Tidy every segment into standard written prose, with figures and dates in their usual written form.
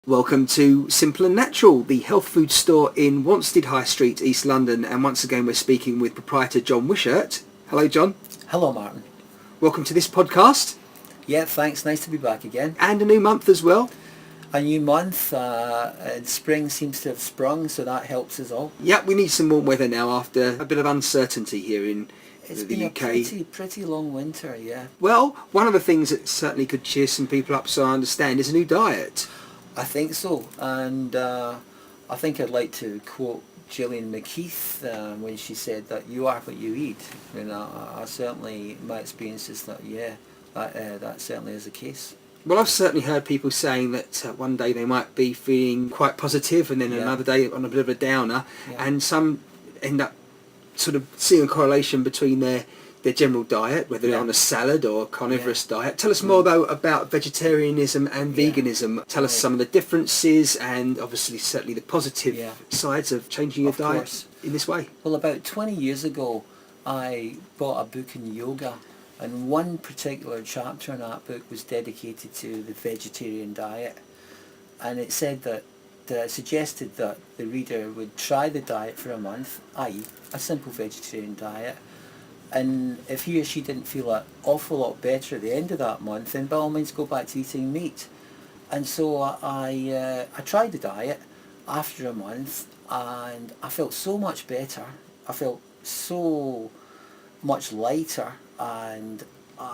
Welcome to Simple and Natural, the health food store in Wanstead High Street, East London. And once again, we're speaking with proprietor John Wishart. Hello, John. Hello, Martin. Welcome to this podcast. Yeah, thanks. Nice to be back again. And a new month as well. A new month. Spring seems to have sprung, so that helps us all. Yeah, we need some warm weather now after a bit of uncertainty here in It's the been UK. a pretty long winter, yeah. Well, one of the things that certainly could cheer some people up, so I understand, is a new diet. I think so, and I think I'd like to quote Gillian McKeith when she said that you are what you eat. And I certainly, my experience is that, that certainly is the case. Well, I've certainly heard people saying that one day they might be feeling quite positive and then another day on a bit of a downer, and some end up sort of seeing a correlation between their general diet, whether they're on a salad or a carnivorous diet. Tell us more though about vegetarianism and veganism. Tell us some of the differences and obviously certainly the positive sides of changing your diet in this way. Well, about 20 years ago I bought a book in yoga, and one particular chapter in that book was dedicated to the vegetarian diet, and it said that suggested that the reader would try the diet for a month, i.e. a simple vegetarian diet, and if he or she didn't feel an awful lot better at the end of that month, then by all means go back to eating meat. And so I tried the diet after a month, and I felt so much better. I felt so much lighter and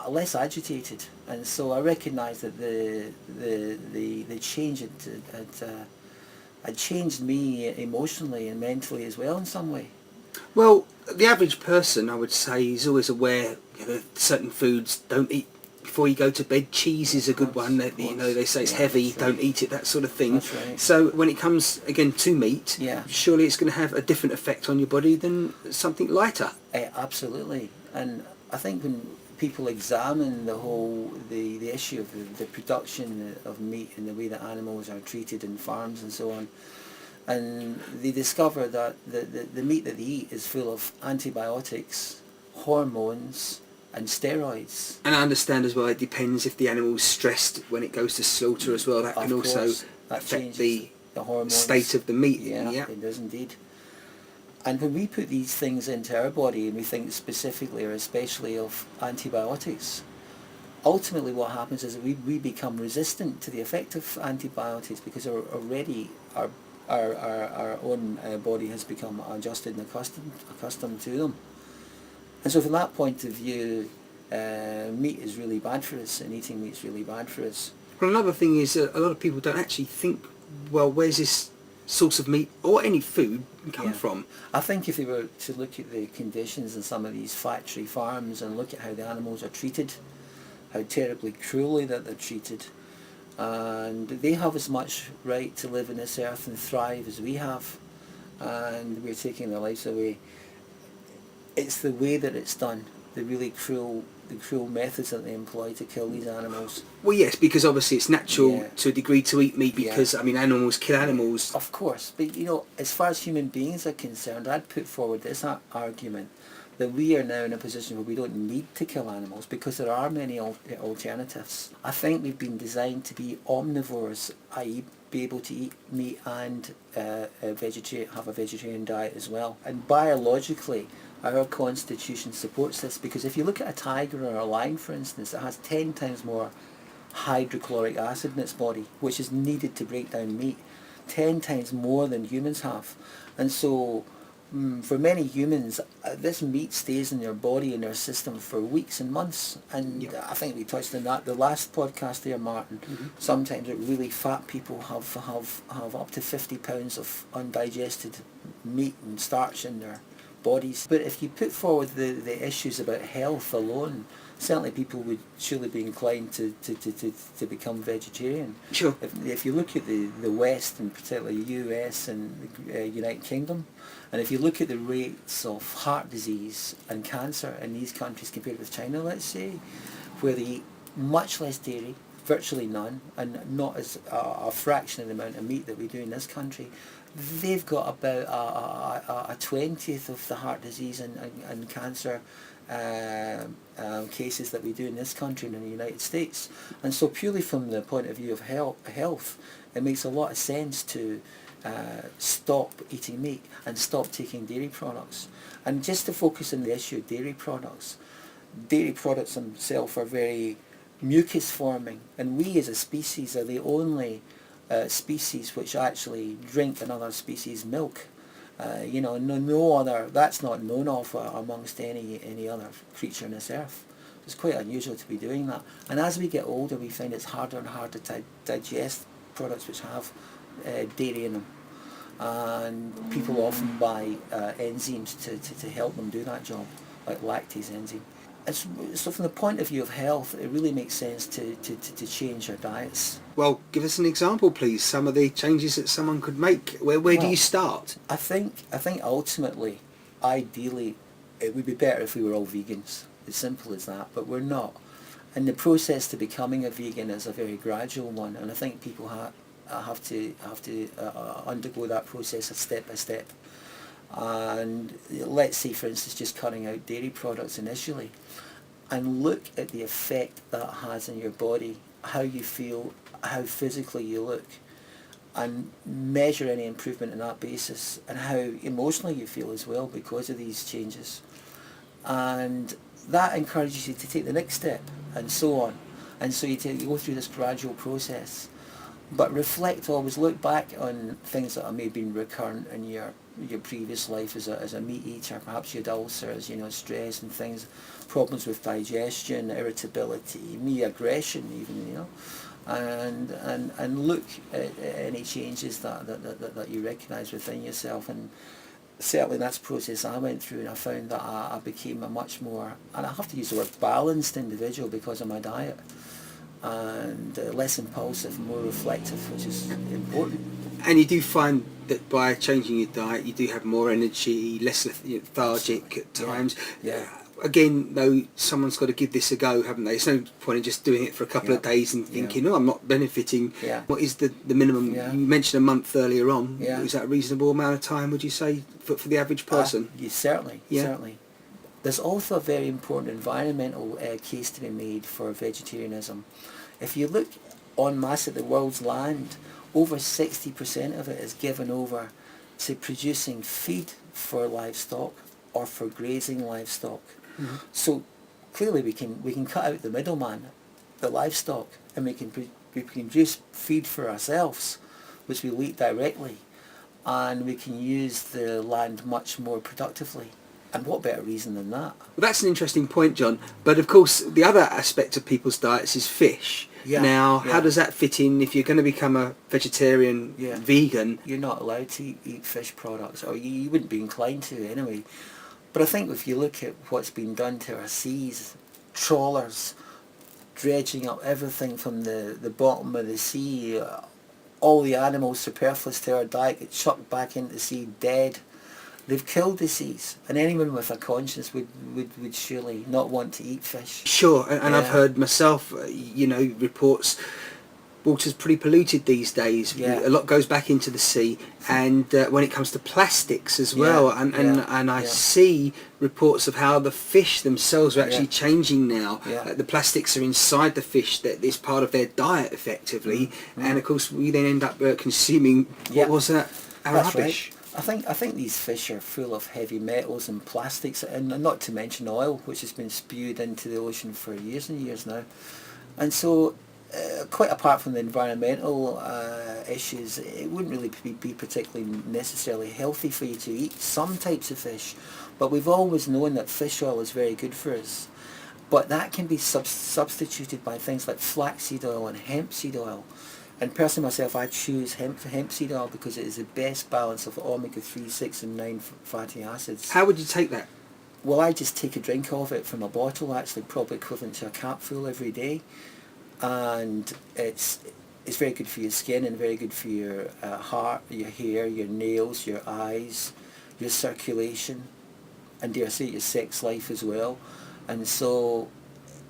less agitated, and so I recognised that the change had changed me emotionally and mentally as well in some way. Well, the average person, I would say, is always aware, certain foods don't eat before you go to bed. Cheese is a good one. They say it's heavy, don't eat it, that sort of thing. That's right. So when it comes again to meat, surely it's going to have a different effect on your body than something lighter. Absolutely, and I think when people examine the issue of the production of meat and the way that animals are treated in farms and so on, and they discover that the meat that they eat is full of antibiotics, hormones and steroids. And I understand as well it depends if the animal's stressed when it goes to slaughter as well. That can also affect the hormones, state of the meat. Yeah, it does indeed. And when we put these things into our body and we think specifically or especially of antibiotics, ultimately what happens is that we become resistant to the effect of antibiotics because already our own body has become adjusted and accustomed to them. And so from that point of view, meat is really bad for us, and eating meat is really bad for us. Well, another thing is a lot of people don't actually think, well, where's this source of meat or any food come from? I think if they were to look at the conditions in some of these factory farms and look at how the animals are treated, how terribly cruelly that they're treated, and they have as much right to live on this earth and thrive as we have, and we're taking their lives away. It's the way that it's done, the really cruel methods that they employ to kill these animals. Well, yes, because obviously it's natural to a degree to eat meat because, animals kill animals. Of course, but as far as human beings are concerned, I'd put forward this argument that we are now in a position where we don't need to kill animals because there are many alternatives. I think we've been designed to be omnivores, i.e. be able to eat meat and have a vegetarian diet as well. And biologically, our constitution supports this, because if you look at a tiger or a lion, for instance, it has 10 times more hydrochloric acid in its body, which is needed to break down meat, 10 times more than humans have. And so for many humans, this meat stays in their body and their system for weeks and months. And I think we touched on that the last podcast there, Martin. Sometimes really fat people have up to 50 pounds of undigested meat and starch in their bodies. But if you put forward the issues about health alone, certainly people would surely be inclined to become vegetarian. Sure. If you look at the West, and particularly US and the United Kingdom, and if you look at the rates of heart disease and cancer in these countries compared with China, let's say, where they eat much less dairy, virtually none, and not as a fraction of the amount of meat that we do in this country. They've got about a 20th of the heart disease and cancer cases that we do in this country and in the United States. And so purely from the point of view of health, it makes a lot of sense to stop eating meat and stop taking dairy products. And just to focus on the issue of dairy products themselves are very mucus forming, and we as a species are the only species which actually drink another species' milk. No other, that's not known of amongst any other creature on this earth. It's quite unusual to be doing that. And as we get older, we find it's harder and harder to digest products which have dairy in them. And people often buy enzymes to help them do that job, like lactase enzyme. So from the point of view of health, it really makes sense to change our diets. Well, give us an example, please. Some of the changes that someone could make. Where do you start? I think ultimately, ideally, it would be better if we were all vegans. As simple as that. But we're not. And the process to becoming a vegan is a very gradual one, and I think people have to undergo that process step by step. And let's say, for instance, just cutting out dairy products initially, and look at the effect that has on your body, how you feel, how physically you look, and measure any improvement on that basis, and how emotionally you feel as well because of these changes. And that encourages you to take the next step, and so on. And so you go through this gradual process. But reflect always, look back on things that may have been recurrent in your previous life as a meat eater. Perhaps you had ulcers, stress and things, problems with digestion, irritability, maybe aggression even, and look at any changes that you recognise within yourself. And certainly that's the process I went through, and I found that I became a much more, and I have to use the word balanced individual because of my diet. And less impulsive, more reflective, which is important. And you do find that by changing your diet, you do have more energy, less lethargic at times. Yeah. Again, though, someone's got to give this a go, haven't they? There's no point in just doing it for a couple of days and thinking, I'm not benefiting. Yeah. What is the minimum? Yeah. You mentioned a month earlier on. Yeah. Is that a reasonable amount of time, would you say, for the average person? Certainly. There's also a very important environmental case to be made for vegetarianism. If you look en masse at the world's land, over 60% of it is given over to producing feed for livestock or for grazing livestock. Mm-hmm. So clearly we can cut out the middleman, the livestock, and we can produce feed for ourselves, which we will eat directly, and we can use the land much more productively. And what better reason than that? Well, that's an interesting point, John. But of course, the other aspect of people's diets is fish. Now, how does that fit in if you're going to become a vegetarian, vegan? You're not allowed to eat fish products, or you wouldn't be inclined to anyway. But I think if you look at what's been done to our seas, trawlers dredging up everything from the bottom of the sea, all the animals superfluous to our diet get chucked back into the sea dead. They've killed the seas, and anyone with a conscience would surely not want to eat fish. Sure, and I've heard myself, reports, water's pretty polluted these days. A lot goes back into the sea, and when it comes to plastics as well, and I see reports of how the fish themselves are actually changing now. The plastics are inside the fish, that is part of their diet effectively, and of course we then end up consuming, what was that, our rubbish. Right. I think these fish are full of heavy metals and plastics, and not to mention oil, which has been spewed into the ocean for years and years now. And so, quite apart from the environmental issues, it wouldn't really be particularly necessarily healthy for you to eat some types of fish. But we've always known that fish oil is very good for us. But that can be substituted by things like flaxseed oil and hemp seed oil. And personally myself, I choose hemp seed oil because it is the best balance of omega-3, 6 and 9 fatty acids. How would you take that? Well, I just take a drink of it from a bottle, actually probably equivalent to a capful every day. And it's very good for your skin and very good for your heart, your hair, your nails, your eyes, your circulation, and dare I say your sex life as well. And so,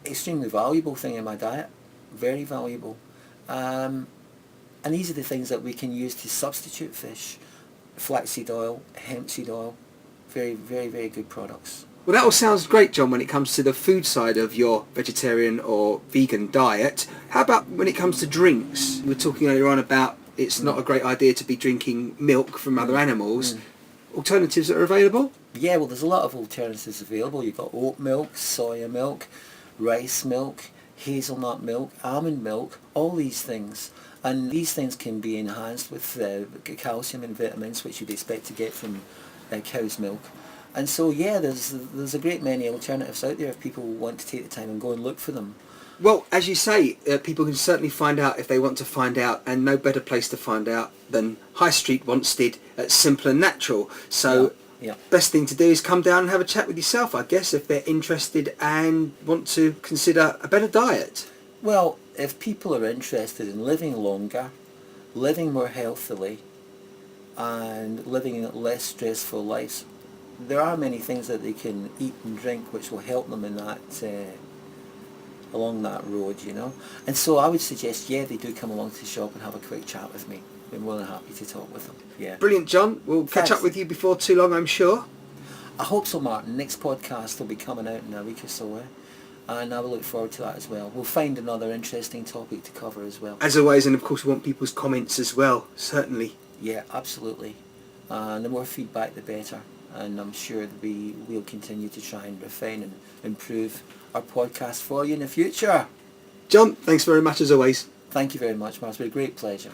extremely valuable thing in my diet. very valuable. And these are the things that we can use to substitute fish. Flaxseed oil, hemp seed oil, very, very, very good products. Well, that all sounds great, John, when it comes to the food side of your vegetarian or vegan diet. How about when it comes to drinks? We were talking earlier on about it's not a great idea to be drinking milk from other animals. Alternatives that are available? Yeah, well, there's a lot of alternatives available. You've got oat milk, soya milk, rice milk, hazelnut milk, almond milk, all these things. And these things can be enhanced with calcium and vitamins, which you'd expect to get from cow's milk. And so, yeah, there's a great many alternatives out there if people want to take the time and go and look for them. Well, as you say, people can certainly find out if they want to find out, and no better place to find out than High Street Wanstead at Simple and Natural. So, best thing to do is come down and have a chat with yourself, I guess, if they're interested and want to consider a better diet. Well, if people are interested in living longer, living more healthily, and living less stressful lives, there are many things that they can eat and drink which will help them in that along that road, you know. And so I would suggest, yeah, they do come along to the shop and have a quick chat with me. I'd be more than happy to talk with them. Yeah. Brilliant, John. We'll catch up with you before too long, I'm sure. I hope so, Martin. Next podcast will be coming out in a week or so, and I will look forward to that as well. We'll find another interesting topic to cover as well. As always, and of course we want people's comments as well, certainly. Yeah, absolutely. And the more feedback the better. And I'm sure that we will continue to try and refine and improve our podcast for you in the future. John, thanks very much as always. Thank you very much, Mark. It's been a great pleasure.